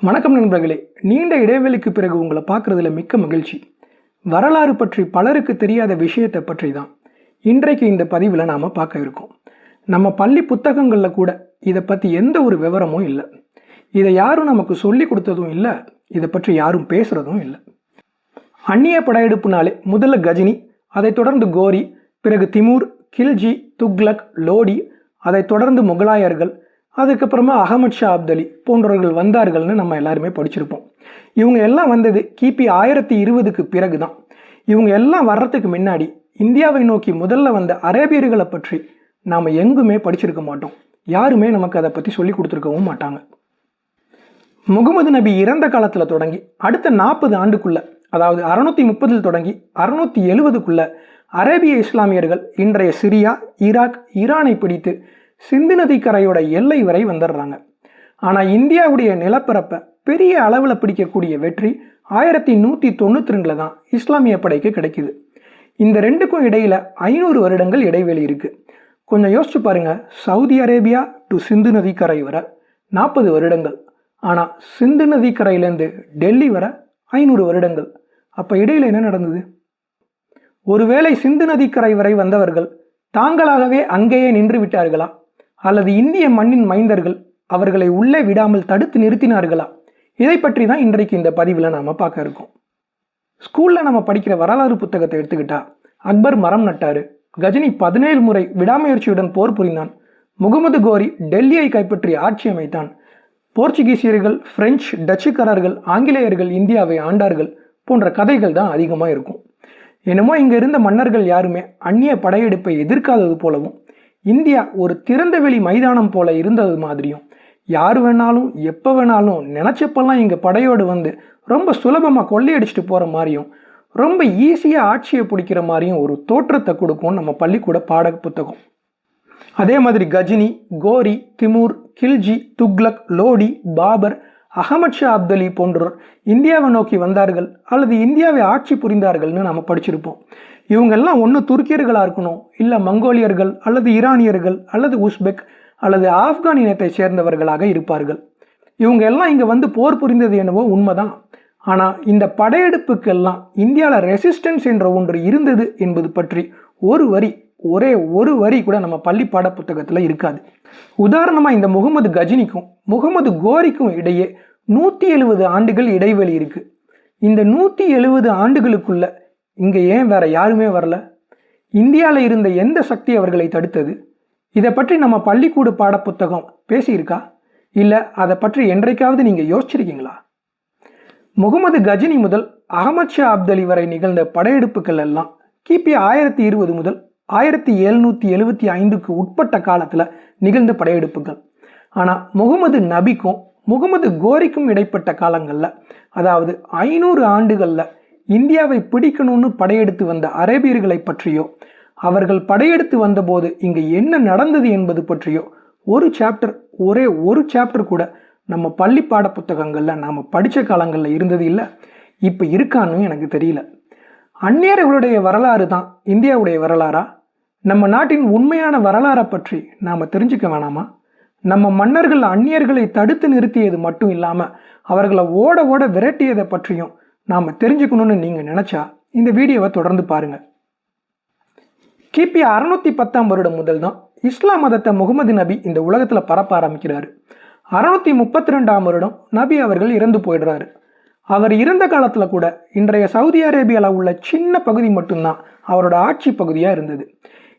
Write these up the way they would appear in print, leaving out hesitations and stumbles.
வணக்கம் நண்பர்களே. நீண்ட இடைவெளிக்கு பிறகு உங்களை பார்க்குறதுல மிக்க மகிழ்ச்சி. வரலாறு பற்றி பலருக்கு தெரியாத விஷயத்தை பற்றி தான் இன்றைக்கு இந்த பதிவில் நாம் பார்க்க இருக்கோம். நம்ம பள்ளி புத்தகங்களில் கூட இதை பற்றி எந்த ஒரு விவரமும் இல்லை. இதை யாரும் நமக்கு சொல்லி கொடுத்ததும் இல்லை, இதை பற்றி யாரும் பேசுகிறதும் இல்லை. அந்நிய படையெடுப்புனாலே முதல்ல கஜினி, அதைத் தொடர்ந்து கோரி, பிறகு திமூர், கில்ஜி, துக்ளக், லோடி, அதைத் தொடர்ந்து முகலாயர்கள், அதுக்கப்புறமா அகமது ஷா அப்தலி போன்றவர்கள் வந்தார்கள்னு நம்ம எல்லாருமே படிச்சிருப்போம். இவங்க எல்லாம் வந்தது கிபி 1020க்கு பிறகு தான். இவங்க எல்லாம் வர்றதுக்கு முன்னாடி இந்தியாவை நோக்கி முதல்ல வந்த அரேபியர்களை பற்றி நாம் எங்குமே படிச்சிருக்க மாட்டோம். யாருமே நமக்கு அதை பற்றி சொல்லி கொடுத்துருக்கவும் மாட்டாங்க. முகமது நபி இறந்த காலத்தில் தொடங்கி அடுத்த 40 ஆண்டுக்குள்ள, அதாவது 630 தொடங்கி 670க்குள்ள அரேபிய இஸ்லாமியர்கள் இன்றைய சிரியா, ஈராக், ஈரானை பிடித்து சிந்து நதி கரையோட எல்லை வரை வந்துடுறாங்க. ஆனால் இந்தியாவுடைய நிலப்பரப்பை பெரிய அளவில் பிடிக்கக்கூடிய வெற்றி 1192 தான் இஸ்லாமிய படைக்கு கிடைக்குது. இந்த ரெண்டுக்கும் இடையில் 500 வருடங்கள் இடைவெளி இருக்குது. கொஞ்சம் யோசிச்சு பாருங்க. சவுதி அரேபியா டு சிந்து நதி கரை வர 40 வருடங்கள், ஆனால் சிந்து நதி கரையிலேருந்து டெல்லி வர 500 வருடங்கள். அப்போ இடையில் என்ன நடந்தது? ஒருவேளை சிந்து நதி கரை வரை வந்தவர்கள் தாங்களாகவே அங்கேயே நின்று விட்டார்களா, அல்லது இந்திய மண்ணின் மைந்தர்கள் அவர்களை உள்ளே விடாமல் தடுத்து நிறுத்தினார்களா? இதை பற்றி தான் இன்றைக்கு இந்த பதிவில் நாம் பார்க்க இருக்கோம். ஸ்கூலில் நம்ம படிக்கிற வரலாறு புத்தகத்தை எடுத்துக்கிட்டா, அக்பர் மரம் நட்டாரு, கஜினி 17 முறை விடாமுயற்சியுடன் போர் புரிந்தான், முகமது கோரி டெல்லியை கைப்பற்றி ஆட்சி அமைத்தான், போர்ச்சுகீசியர்கள், பிரெஞ்சு, டச்சுக்காரர்கள், ஆங்கிலேயர்கள் இந்தியாவை ஆண்டார்கள் போன்ற கதைகள் தான் அதிகமாக இருக்கும். என்னமோ இங்கே இருந்த மன்னர்கள் யாருமே அந்நிய படையெடுப்பை எதிர்க்காதது போலவும், இந்தியா ஒரு திறந்தவெளி மைதானம் போல இருந்தது மாதிரியும், யார் வேணாலும் எப்போ வேணாலும் நினச்சப்பெல்லாம் இங்கே படையோடு வந்து ரொம்ப சுலபமாக கொள்ளையடிச்சிட்டு போகிற மாதிரியும், ரொம்ப ஈஸியாக ஆட்சியை பிடிக்கிற மாதிரியும் ஒரு தோற்றத்தை கொடுக்கும் நம்ம பள்ளிக்கூட பாட புத்தகம். அதே மாதிரி கஜினி, கோரி, திமூர், கில்ஜி, துக்ளக், லோடி, பாபர், அகமது ஷா அப்தலி போன்றோர் இந்தியாவை நோக்கி வந்தார்கள் அல்லது இந்தியாவை ஆட்சி புரிந்தார்கள்னு நம்ம படிச்சிருப்போம். இவங்கெல்லாம் ஒன்று துருக்கியர்களாக இருக்கணும், இல்லை மங்கோலியர்கள் அல்லது ஈரானியர்கள் அல்லது உஸ்பெக் அல்லது ஆப்கான் இனத்தை சேர்ந்தவர்களாக இருப்பார்கள். இவங்க எல்லாம் இங்கே வந்து போர் புரிந்தது என்னவோ உண்மைதான். ஆனால் இந்த படையெடுப்புக்கெல்லாம் இந்தியாவில் ரெசிஸ்டன்ஸ் என்ற ஒன்று இருந்தது என்பது பற்றி ஒரே ஒரு வரி கூட நம்ம பள்ளி பாட புத்தகத்தில் இருக்காது. உதாரணமாக இந்த முகமது கஜினிக்கும் முகமது கோரிக்கும் இடையே 170 ஆண்டுகள் இடைவெளி இருக்கு. இந்த 170 ஆண்டுகளுக்குள்ள இங்கே ஏன் வேற யாருமே வரல? இந்தியாவில் இருந்த எந்த சக்தி அவர்களை தடுத்தது? இதை பற்றி நம்ம பள்ளிக்கூட பாட புத்தகம் பேசியிருக்கா? இல்லை அதை பற்றி என்றைக்காவது நீங்கள் யோசிச்சிருக்கீங்களா? முகமது கஜினி முதல் அகமது ஷா அப்தலி வரை நிகழ்ந்த படையெடுப்புகள் எல்லாம் கிபி 1020 முதல் 1775க்கு உட்பட்ட காலத்தில் நிகழ்ந்த படையெடுப்புகள். ஆனால் முகமது நபிக்கும் முகமது கோரிக்கும் இடைப்பட்ட காலங்களில், அதாவது 500 ஆண்டுகளில் இந்தியாவை பிடிக்கணும்னு படையெடுத்து வந்த அரேபியர்களை பற்றியோ, அவர்கள் படையெடுத்து வந்தபோது இங்கே என்ன நடந்தது என்பது பற்றியோ ஒரே ஒரு சாப்டர் கூட நம்ம பள்ளி பாட புத்தகங்களில் நாம் படித்த காலங்களில் இருந்தது இல்லை. இப்போ இருக்கான்னு எனக்கு தெரியல. அந்நியர்களுடைய வரலாறு தான் இந்தியாவுடைய வரலாறா? நம்ம நாட்டின் உண்மையான வரலாறை பற்றி நாம் தெரிஞ்சுக்க வேணாமா? நம்ம மன்னர்கள் அந்நியர்களை தடுத்து நிறுத்தியது மட்டும் இல்லாமல் அவர்களை ஓட ஓட விரட்டியதை பற்றியும் நாம் தெரிஞ்சுக்கணும்னு நீங்கள் நினச்சா இந்த வீடியோவை தொடர்ந்து பாருங்கள். கிபி 610 வருடம் முதல் தான் இஸ்லாம் மதத்தை முகமது நபி இந்த உலகத்தில் பரப்ப ஆரம்பிக்கிறாரு. 632 வருடம் நபி அவர்கள் இறந்து போயிடுறாரு. அவர் இருந்த காலத்தில் கூட இன்றைய சவுதி அரேபியாவில் உள்ள சின்ன பகுதி மட்டும்தான் அவரோட ஆட்சி பகுதியாக இருந்தது.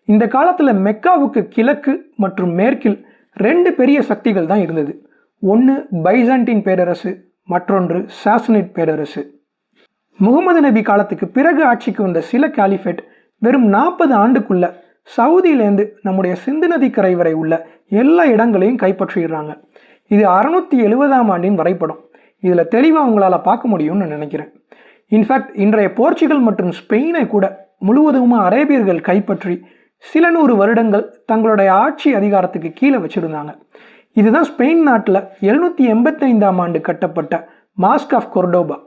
இந்த காலத்தில் மெக்காவுக்கு கிழக்கு மற்றும் மேற்கில் 2 பெரிய சக்திகள் தான் இருந்தது. ஒன்று பைசாண்டின் பேரரசு, மற்றொன்று சாசனிட் பேரரசு. முகமது நபி காலத்துக்கு பிறகு ஆட்சிக்கு வந்த சில காலிஃபேட் வெறும் 40 ஆண்டுக்குள்ள சவுதியிலேருந்து நம்முடைய சிந்து நதி கரை வரை உள்ள எல்லா இடங்களையும் கைப்பற்றிடுறாங்க. இது 670ஆம் ஆண்டின் வரைபடம். இதில் தெளிவாக உங்களால் பார்க்க முடியும்னு நினைக்கிறேன். இன்ஃபேக்ட் இன்றைய போர்ச்சுகல் மற்றும் ஸ்பெயினை கூட முழுவதுமாக அரேபியர்கள் கைப்பற்றி சில 100 வருடங்கள் தங்களுடைய ஆட்சி அதிகாரத்துக்கு கீழே வச்சுருந்தாங்க. இதுதான் ஸ்பெயின் நாட்டில் 785ஆம் ஆண்டு கட்டப்பட்ட மாஸ்க் ஆஃப் கொர்டோபா.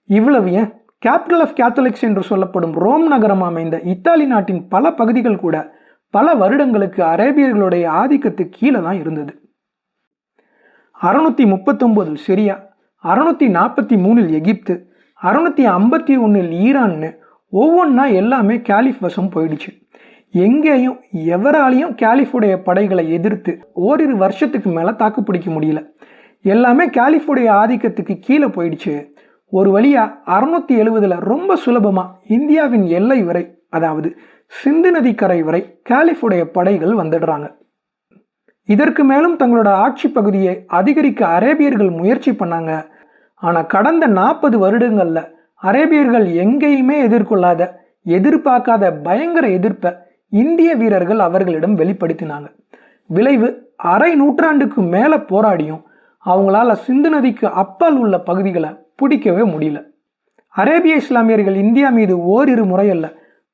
இவ்வளவு ஏன், கேபிட்டல் ஆஃப் கேத்தலிக்ஸ் என்று சொல்லப்படும் ரோம் நகரம் அமைந்த இத்தாலி நாட்டின் பல பகுதிகள் கூட பல வருடங்களுக்கு அரேபியர்களுடைய ஆதிக்கத்துக்கு கீழே தான் இருந்தது. 639 சிரியா, 643 எகிப்து, 651 ஈரான்னு ஒவ்வொன்றா எல்லாமே காலிஃப் வசம் போயிடுச்சு. எங்கேயும் எவராலையும் காலிஃபுடைய படைகளை எதிர்த்து ஓரிரு வருஷத்துக்கு மேலே தாக்கு பிடிக்க முடியல. எல்லாமே காலிஃபுடைய ஆதிக்கத்துக்கு கீழே போயிடுச்சு. ஒரு வழியாக 670 ரொம்ப சுலபமாக இந்தியாவின் எல்லை வரை, அதாவது சிந்து நதிக்கரை வரை காலிஃபுடைய படைகள் வந்துடுறாங்க. இதற்கு மேலும் தங்களோட ஆட்சி பகுதியை அதிகரிக்க அரேபியர்கள் முயற்சி பண்ணாங்க. ஆனால் கடந்த 40 வருடங்களில் அரேபியர்கள் எங்கேயுமே எதிர்பார்க்காத பயங்கர எதிர்ப்பை இந்திய வீரர்கள் அவர்களிடம் வெளிப்படுத்தினாங்க. விளைவு, அரை நூற்றாண்டுக்கு மேலே போராடியும் அவங்களால சிந்து நதிக்கு அப்பால் உள்ள பகுதிகளை பிடிக்கவே முடியல. அரேபிய இஸ்லாமியர்கள் இந்தியா மீது ஓரிரு முறையல்ல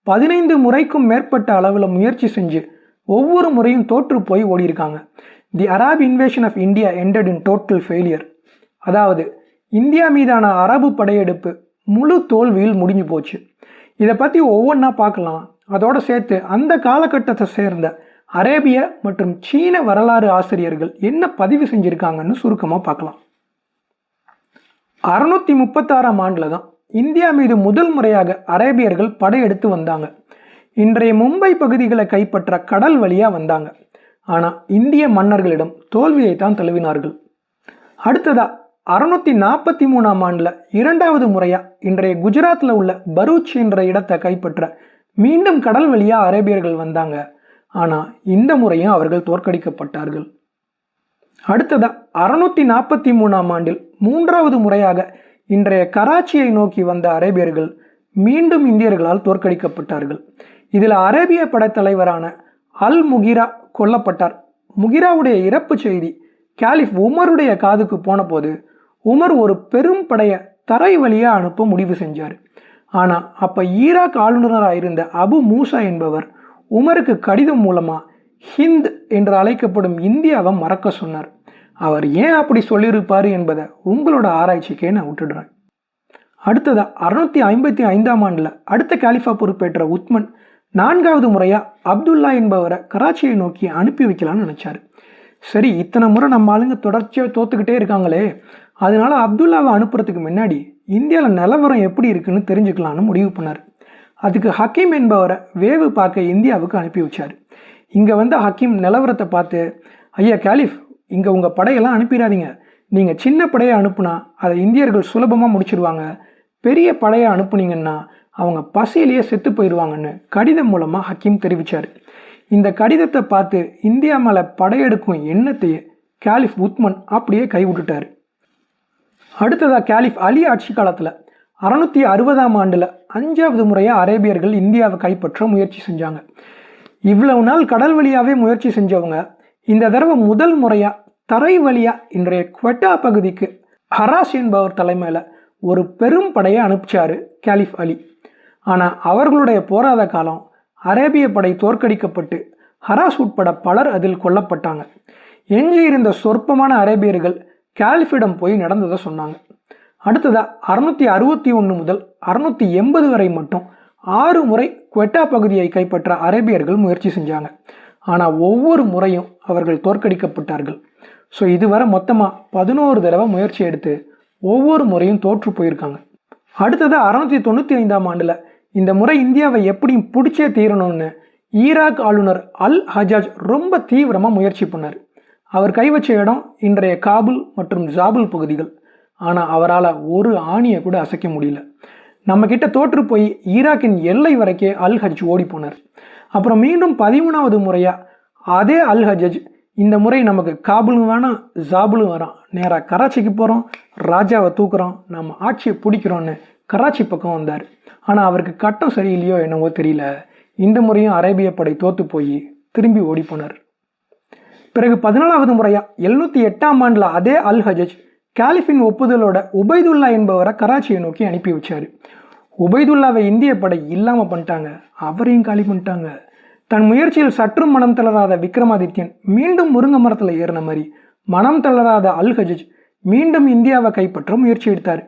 15 முறைக்கும் மேற்பட்ட அளவில் முயற்சி செஞ்சு ஒவ்வொரு முறையும் தோற்று போய் ஓடியிருக்காங்க. The Arab invasion of India ended in total failure. அதாவது இந்தியா மீதான அரபு படையெடுப்பு முழு தோல்வியில் முடிஞ்சு போச்சு. இதை பற்றி ஒவ்வொன்றா பார்க்கலாம். அதோடு சேர்த்து அந்த காலகட்டத்தை சேர்ந்த அரேபிய மற்றும் சீன வரலாறு ஆசிரியர்கள் என்ன பதிவு செஞ்சுருக்காங்கன்னு சுருக்கமாக பார்க்கலாம். 636ஆம் ஆண்டில் தான் இந்தியா மீது முதல் முறையாக அரேபியர்கள் படையெடுத்து வந்தாங்க. இன்றைய மும்பை பகுதிகளை கைப்பற்ற கடல் வழியாக வந்தாங்க. ஆனால் இந்திய மன்னர்களிடம் தோல்வியை தான் தழுவினார்கள். அடுத்ததா 643ஆம் ஆண்டில் இரண்டாவது முறையாக இன்றைய குஜராத்தில் உள்ள பரூச் என்ற இடத்தை கைப்பற்ற மீண்டும் கடல் வழியாக அரேபியர்கள் வந்தாங்க. ஆனால் இந்த முறையும் அவர்கள் தோற்கடிக்கப்பட்டார்கள். அடுத்ததா 643ஆம் ஆண்டில் மூன்றாவது முறையாக இன்றைய கராச்சியை நோக்கி வந்த அரேபியர்கள் மீண்டும் இந்தியர்களால் தோற்கடிக்கப்பட்டார்கள். இதில் அரேபிய படைத்தலைவரான அல் முகிரா கொல்லப்பட்டார். முகிராவுடைய இறப்பு செய்தி காலிஃப் உமருடைய காதுக்கு போன போது உமர் ஒரு பெரும் படையை தரை வழியாக அனுப்ப முடிவு செஞ்சார். ஆனால் அப்போ ஈராக் ஆளுநராக இருந்த அபு மூசா என்பவர் உமருக்கு கடிதம் மூலமாக ஹிந்த் என்று அழைக்கப்படும் இந்தியாவை மறக்க சொன்னார். அவர் ஏன் அப்படி சொல்லியிருப்பார் என்பதை உங்களோட ஆராய்ச்சிக்கே நான் விட்டுடுறேன். அடுத்ததா 655ஆம் ஆண்டில் அடுத்த காலிஃபா பொறுப்பேற்ற உத்மன் 4வது முறையாக அப்துல்லா என்பவரை கராச்சியை நோக்கி அனுப்பி வைக்கலான்னு நினச்சார். சரி, இத்தனை முறை நம்ம ஆளுங்க தொடர்ச்சியாக தோத்துக்கிட்டே இருக்காங்களே, அதனால அப்துல்லாவை அனுப்புறதுக்கு முன்னாடி இந்தியாவில் நிலவரம் எப்படி இருக்குன்னு தெரிஞ்சுக்கலான்னு முடிவு பண்ணார். அதுக்கு ஹக்கீம் என்பவரை வேவு பார்க்க இந்தியாவுக்கு அனுப்பி வச்சார். இங்கே வந்து ஹக்கீம் நிலவரத்தை பார்த்து, ஐயா காலிஃப், இங்கே உங்கள் படையெல்லாம் அனுப்பிடாதீங்க. நீங்கள் சின்ன படையை அனுப்புனா அதை இந்தியர்கள் சுலபமாக முடிச்சிடுவாங்க. பெரிய படையை அனுப்புனீங்கன்னா அவங்க பசியிலேயே செத்து போயிடுவாங்கன்னு கடிதம் மூலமாக ஹக்கீம் தெரிவித்தார். இந்த கடிதத்தை பார்த்து இந்தியா மேலே படையெடுக்கும் எண்ணத்தையே காலிஃப் உத்மன் அப்படியே கைவிட்டுட்டார். அடுத்ததாக காலிஃப் அலி ஆட்சி காலத்தில் 660ஆம் ஆண்டில் 5வது முறையாக அரேபியர்கள் இந்தியாவை கைப்பற்ற முயற்சி செஞ்சாங்க. இவ்வளவு நாள் கடல் வழியாகவே முயற்சி செஞ்சவங்க இந்த தடவை முதல் முறையாக தரை வழியாக இன்றைய குவெட்டா பகுதிக்கு ஹராஸ் என்பவர் தலைமையில் ஒரு பெரும் படையை அனுப்பிச்சார் காலிஃப் அலி. ஆனால் அவர்களுடைய போராத காலம் அரேபிய படை தோற்கடிக்கப்பட்டு ஹராஸ் உட்பட பலர் அதில் கொல்லப்பட்டாங்க. எஞ்சி இருந்த சொற்பமான அரேபியர்கள் காலிஃபிடம் போய் நடந்ததை சொன்னாங்க. அடுத்ததாக 661 முதல் 680 வரை மட்டும் 6 முறை குவெட்டா பகுதியை கைப்பற்ற அரேபியர்கள் முயற்சி செஞ்சாங்க. ஆனால் ஒவ்வொரு முறையும் அவர்கள் தோற்கடிக்கப்பட்டார்கள். ஸோ இதுவரை மொத்தமாக 11 தடவை முயற்சி எடுத்து ஒவ்வொரு முறையும் தோற்று போயிருக்காங்க. அடுத்ததாக 695ஆம் ஆண்டில் இந்த முறை இந்தியாவை எப்படியும் பிடிச்சே தீரணும்னு ஈராக் ஆளுநர் அல் ஹஜாஜ் ரொம்ப தீவிரமாக முயற்சி பண்ணார். அவர் கை வச்ச இடம் இன்றைய காபுல் மற்றும் ஜாபுல் பகுதிகள். ஆனால் அவரால் ஒரு ஆணியை கூட அசைக்க முடியல. நம்மக்கிட்ட தோற்று போய் ஈராக்கின் எல்லை வரைக்கே அல் ஹஜ் ஓடி போனார். அப்புறம் மீண்டும் 13வது முறையாக அதே அல் ஹஜ் இந்த முறை நமக்கு காபுலும் வேணாம் ஜாபுலும் வரான், நேராக கராச்சிக்கு போகிறோம், ராஜாவை தூக்குறோம், நம்ம ஆட்சியை பிடிக்கிறோன்னு கராச்சி பக்கம் வந்தார். ஆனால் அவருக்கு கட்டம் சரியில்லையோ என்னவோ தெரியல, இந்த முறையும் அரேபிய படை தோற்று போய் திரும்பி ஓடி போனார். பிறகு 14வது முறையாக 708ஆம் ஆண்டில் அதே அல் ஹஜ் காலிஃபின் ஒப்புதலோட உபைதுல்லா என்பவரை கராச்சியை நோக்கி அனுப்பி வச்சார். உபைதுல்லாவை இந்திய படை இல்லாமல் பண்ணிட்டாங்க, அவரையும் காலி பண்ணிட்டாங்க. தன் முயற்சியில் சற்றும் மனம் தளராத விக்ரமாதித்யன் மீண்டும் முருங்கை மரத்தில் ஏறின மாதிரி மனம் தளராத அல் ஹஜ் மீண்டும் இந்தியாவை கைப்பற்ற முயற்சி எடுத்தார்.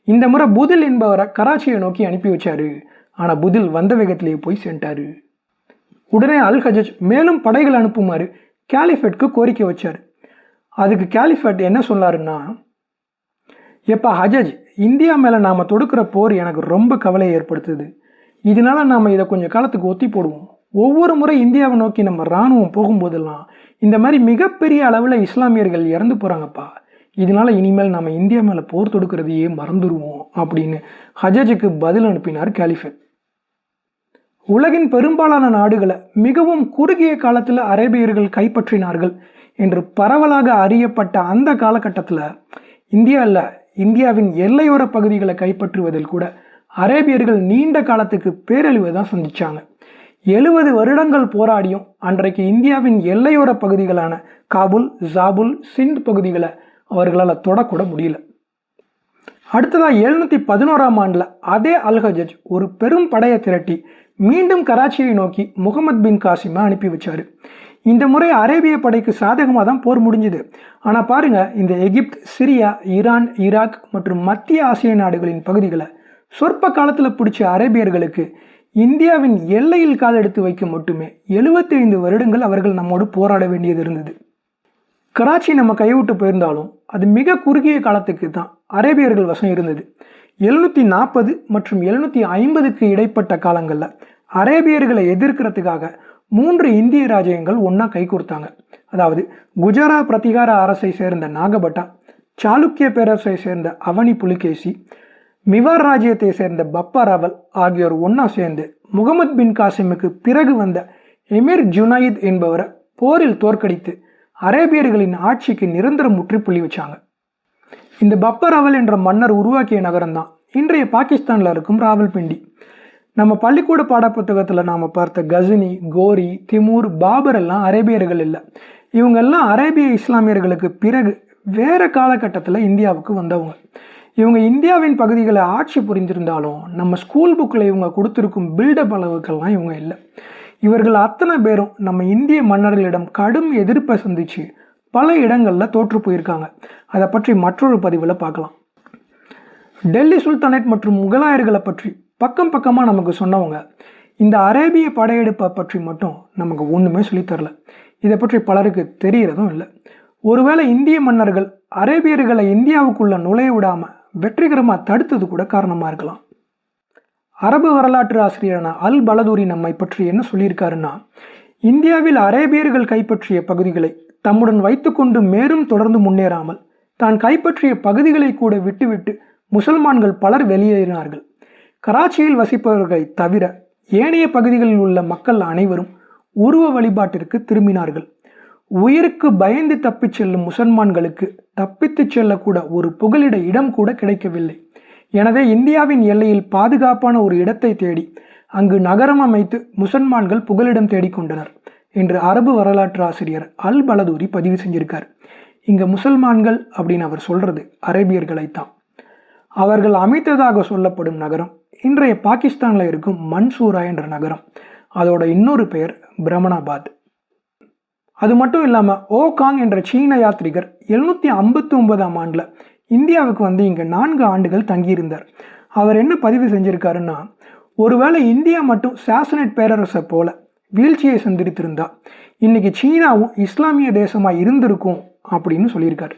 இந்த முறை புதில் என்பவரை கராச்சியை நோக்கி அனுப்பி வச்சார். ஆனால் புதில் வந்த வேகத்திலேயே போய் சேர்ந்தார். உடனே அல் ஹஜ் மேலும் படைகள் அனுப்புமாறு காலிஃபேட்க்கு கோரிக்கை வச்சார். அதுக்கு காலிஃபேட் என்ன சொன்னாருன்னா, எப்போ ஹஜஜ், இந்தியா மேலே நாம் தொடுக்கிற போர் எனக்கு ரொம்ப கவலையை ஏற்படுத்துது. இதனால நாம் இதை கொஞ்சம் காலத்துக்கு ஒத்தி போடுவோம். ஒவ்வொரு முறை இந்தியாவை நோக்கி நம்ம இராணுவம் போகும்போதெல்லாம் இந்த மாதிரி மிகப்பெரிய அளவில் இஸ்லாமியர்கள் இறந்து போகிறாங்கப்பா. இதனால இனிமேல் நம்ம இந்தியா மேலே போர் தொடுக்கிறதையே மறந்துடுவோம் அப்படின்னு ஹஜஜுக்கு பதில் அனுப்பினார் காலிஃபேட். உலகின் பெரும்பாலான நாடுகளை மிகவும் குறுகிய காலத்தில் அரேபியர்கள் கைப்பற்றினார்கள் என்று பரவலாக அறியப்பட்ட அந்த காலகட்டத்தில் இந்தியாவின் எல்லையோர பகுதிகளை கைப்பற்றுவதில் கூட அரேபியர்கள் நீண்ட காலத்துக்கு பேரழிவை தான் சந்திச்சாங்க. 70 வருடங்கள் போராடியும் அன்றைக்கு இந்தியாவின் எல்லையோர பகுதிகளான காபூல், ஜாபுல், சிந்த் பகுதிகளை அவர்களால் தொடக்கூட முடியல. அடுத்ததாக 711ஆம் ஆண்டில் அதே அல்ஹஜஜ் ஒரு பெரும் படையை திரட்டி மீண்டும் கராச்சியை நோக்கி முகமது பின் காசிமை அனுப்பி வச்சார். இந்த முறை அரேபிய படைக்கு சாதகமாக தான் போர் முடிஞ்சுது. ஆனால் பாருங்க, இந்த எகிப்து, சிரியா, ஈரான், ஈராக் மற்றும் மத்திய ஆசிய நாடுகளின் பகுதிகளை சொற்ப காலத்தில் பிடிச்ச அரேபியர்களுக்கு இந்தியாவின் எல்லையில் கால் எடுத்து வைக்க மட்டுமே 75 வருடங்கள் அவர்கள் நம்மோடு போராட வேண்டியது இருந்தது. கராச்சி நம்ம கைவிட்டு போயிருந்தாலும் அது மிக குறுகிய காலத்துக்கு தான் அரேபியர்கள் வசம் இருந்தது. 740 மற்றும் 750க்கு இடைப்பட்ட காலங்களில் அரேபியர்களை எதிர்க்கிறதுக்காக 3 இந்திய ராஜ்யங்கள் ஒன்றா கை கொடுத்தாங்க. அதாவது குஜராத் பிரதிகார அரசை சேர்ந்த நாகபட்டா, சாளுக்கிய பேரரசை சேர்ந்த அவனி புலிகேசி, மிவார் ராஜ்யத்தை சேர்ந்த பப்பா ராவல் ஆகியோர் ஒன்றா சேர்ந்து முகமது பின் காசிமுக்கு பிறகு வந்த எமிர் ஜுனைத் என்பவரை போரில் தோற்கடித்து அரேபியர்களின் ஆட்சிக்கு நிரந்தர முற்றுப்புள்ளி வச்சாங்க. இந்த பப்பா ராவல் என்ற மன்னர் உருவாக்கிய நகரம் தான் இன்றைய பாகிஸ்தானில் இருக்கும் ராவல்பிண்டி. நம்ம பள்ளிக்கூட பாடப்புத்தகத்தில் நாம் பார்த்த கஜினி, கோரி, திமூர், பாபர் எல்லாம் அரேபியர்கள் இல்லை. இவங்கெல்லாம் அரேபிய இஸ்லாமியர்களுக்கு பிறகு வேறு காலகட்டத்தில் இந்தியாவுக்கு வந்தவங்க. இவங்க இந்தியாவின் பகுதிகளை ஆட்சி புரிந்திருந்தாலும் நம்ம ஸ்கூல் புக்கில் இவங்க கொடுத்துருக்கும் பில்டப் அளவுக்கெல்லாம் இவங்க இல்லை. இவர்கள் அத்தனை பேரும் நம்ம இந்திய மன்னர்களிடம் கடும் எதிர்ப்பை சந்தித்து பல இடங்களில் தோற்று போயிருக்காங்க. அதை பற்றி மற்றொரு பதிவில் பார்க்கலாம். டெல்லி சுல்தானேட் மற்றும் முகலாயர்களை பற்றி பக்கம் பக்கமாக நமக்கு சொன்னவங்க இந்த அரேபிய படையெடுப்பை பற்றி மட்டும் நமக்கு ஒன்றுமே சொல்லித்தரல. இதை பற்றி பலருக்கு தெரிகிறதும் இல்லை. ஒருவேளை இந்திய மன்னர்கள் அரேபியர்களை இந்தியாவுக்குள்ள நுழைய விடாமல் வெற்றிகரமாக தடுத்தது கூட காரணமாக இருக்கலாம். அரபு வரலாற்று ஆசிரியரான அல் பலதூரி நம்மை பற்றி என்ன சொல்லியிருக்காருன்னா, இந்தியாவில் அரேபியர்கள் கைப்பற்றிய பகுதிகளை தம்முடன் வைத்துக்கொண்டு மேலும் தொடர்ந்து முன்னேறாமல் தான் கைப்பற்றிய பகுதிகளை கூட விட்டுவிட்டு முசல்மான்கள் பலர் வெளியேறினார்கள். கராச்சியில் வசிப்பவர்களை தவிர ஏனைய பகுதிகளில் உள்ள மக்கள் அனைவரும் உருவ வழிபாட்டிற்கு திரும்பினார்கள். உயிருக்கு பயந்து தப்பிச் செல்லும் முசல்மான்களுக்கு தப்பித்து செல்லக்கூட ஒரு புகலிட இடம் கூட கிடைக்கவில்லை. எனவே இந்தியாவின் எல்லையில் பாதுகாப்பான ஒரு இடத்தை தேடி அங்கு நகரம் அமைத்து முசல்மான்கள் புகலிடம் தேடிக்கொண்டனர் என்று அரபு வரலாற்று ஆசிரியர் அல் பலதூரி பதிவு செஞ்சிருக்கார். இங்கே முசல்மான்கள் அப்படின்னு அவர் சொல்றது அரேபியர்களைத்தான். அவர்கள் அமைத்ததாக சொல்லப்படும் நகரம் இன்றைய பாகிஸ்தானில் இருக்கும் மன்சூரா என்ற நகரம். அதோட இன்னொரு பெயர் பிரமணாபாத். அது மட்டும் இல்லாமல் ஓகாங் என்ற சீன யாத்ரிகர் 759ஆம் ஆண்டில் இந்தியாவுக்கு வந்து இங்கே 4 ஆண்டுகள் தங்கியிருந்தார். அவர் என்ன பதிவு செஞ்சிருக்காருன்னா, ஒருவேளை இந்தியா மட்டும் சாசனட் பேரரசை போல வீழ்ச்சியை சந்தித்திருந்தா இன்னைக்கு சீனாவும் இஸ்லாமிய தேசமாக இருந்திருக்கும் அப்படின்னு சொல்லியிருக்காரு.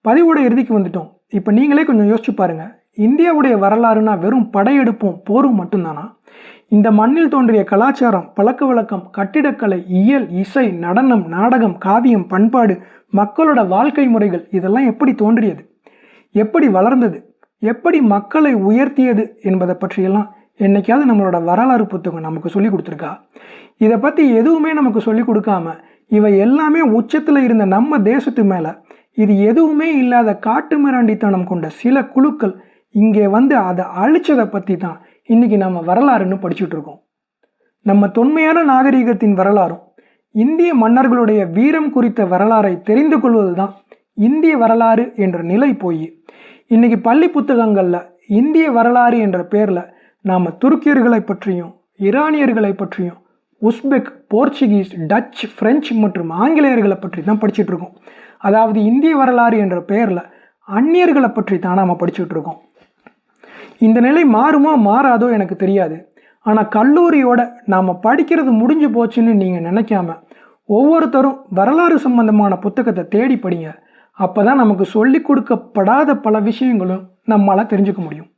பதிவோட இறுதிக்கு வந்துட்டோம். இப்போ நீங்களே கொஞ்சம் யோசிச்சு பாருங்க, இந்தியாவுடைய வரலாறுனா வெறும் படையெடுப்பும் போரும் மட்டும்தானா? இந்த மண்ணில் தோன்றிய கலாச்சாரம், பழக்க வழக்கம், கட்டிடக்கலை, இயல், இசை, நடனம், நாடகம், காவியம், பண்பாடு, மக்களோட வாழ்க்கை முறைகள் இதெல்லாம் எப்படி தோன்றியது, எப்படி வளர்ந்தது, எப்படி மக்களை உயர்த்தியது என்பதை பற்றியெல்லாம் என்னைக்காவது நம்மளோட வரலாறு புத்தகம் நமக்கு சொல்லி கொடுத்துருக்கா? இதை பற்றி எதுவுமே நமக்கு சொல்லி கொடுக்காம இவை எல்லாமே உச்சத்தில் இருந்த நம்ம தேசத்து மேலே இது எதுவுமே இல்லாத காட்டு மிராண்டித்தனம் கொண்ட சில குழுக்கள் இங்கே வந்து அதை அழிச்சதை பற்றி தான் இன்னைக்கு நம்ம வரலாறுன்னு படிச்சுட்டு இருக்கோம். நம்ம தொன்மையான நாகரிகத்தின் வரலாறும் இந்திய மன்னர்களுடைய வீரம் குறித்த வரலாறை தெரிந்து கொள்வது தான் இந்திய வரலாறு என்ற நிலை போய் இன்னைக்கு பள்ளி புத்தகங்களில் இந்திய வரலாறு என்ற பேரில் நாம் துருக்கியர்களை பற்றியும், ஈரானியர்களை பற்றியும், உஸ்பெக், போர்ச்சுகீஸ், டச், பிரெஞ்சு மற்றும் ஆங்கிலேயர்களை பற்றி தான் படிச்சுட்டு இருக்கோம். அதாவது இந்திய வரலாறு என்ற பெயரில் அந்நியர்களை பற்றி தான் நாம் படிச்சுட்டு இருக்கோம். இந்த நிலை மாறுமோ மாறாதோ எனக்கு தெரியாது. ஆனால் கல்லூரியோட நாம் படிக்கிறது முடிஞ்சு போச்சுன்னு நீங்கள் நினைக்காம ஒவ்வொருத்தரும் வரலாறு சம்பந்தமான புத்தகத்தை தேடி படிங்க. அப்போ தான் நமக்கு சொல்லி கொடுக்கப்படாத பல விஷயங்களும் நம்மளால் தெரிஞ்சுக்க முடியும்.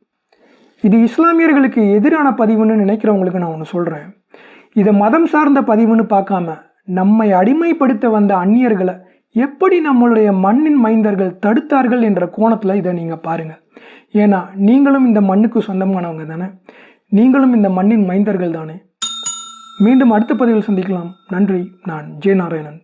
இது இஸ்லாமியர்களுக்கு எதிரான பதிவுன்னு நினைக்கிறவங்களுக்கு நான் ஒன்று சொல்கிறேன். இதை மதம் சார்ந்த பதிவுன்னு பார்க்காம நம்மை அடிமைப்படுத்த வந்த அந்நியர்களை எப்படி நம்மளுடைய மண்ணின் மைந்தர்கள் தடுத்தார்கள் என்ற கோணத்தில் இதை நீங்கள் பாருங்கள். ஏன்னா நீங்களும் இந்த மண்ணுக்கு சொந்தமானவங்க தானே, நீங்களும் இந்த மண்ணின் மைந்தர்கள் தானே. மீண்டும் அடுத்த பதிவில் சந்திக்கலாம். நன்றி. நான் ஜே நாராயணன்.